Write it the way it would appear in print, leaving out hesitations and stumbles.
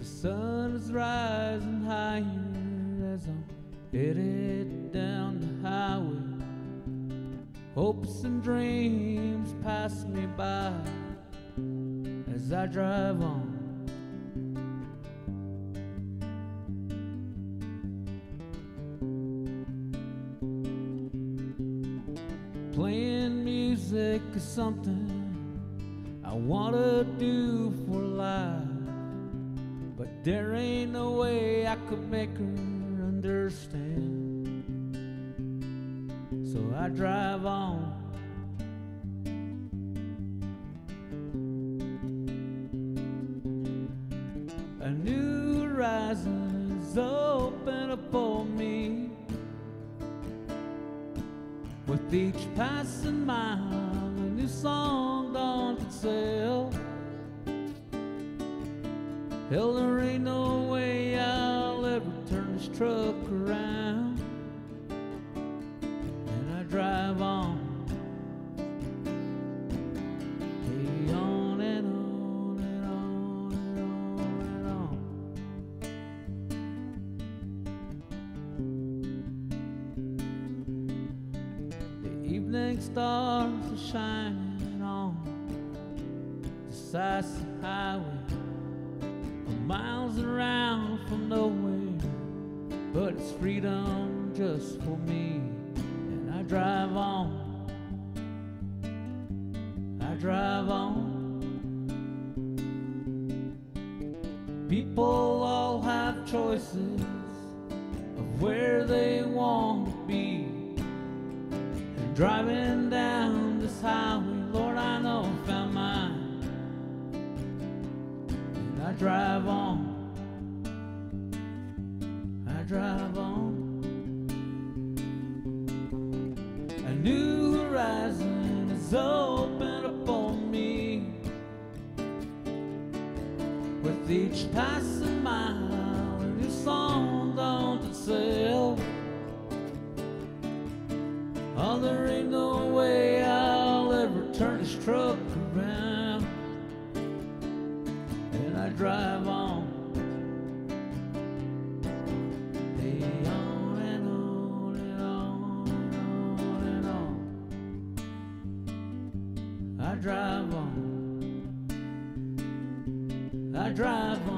The sun is rising higher as I'm headed down the highway. Hopes and dreams pass me by as I drive on. Playing music is something I wanna do for life, but there ain't no way I could make her understand. So I drive on. A new horizon is open up for me. With each passing mile, a new song dawned itself. Hell, there ain't no way I'll ever turn this truck around. And I drive on. Hey, on and on and on and on and on. The evening stars are shining on the decisive highway. Miles around from nowhere, but it's freedom just for me. And I drive on, I drive on. People all have choices of where they want to be. And driving down this highway, Lord, I know I found mine. I drive on, I drive on. A new horizon is open up on me. With each passing mile, a new song dawned itself. Oh, there ain't no way I'll ever turn this truck around. I drive on. Hey, on and on and on and on and on. I drive on. I drive on.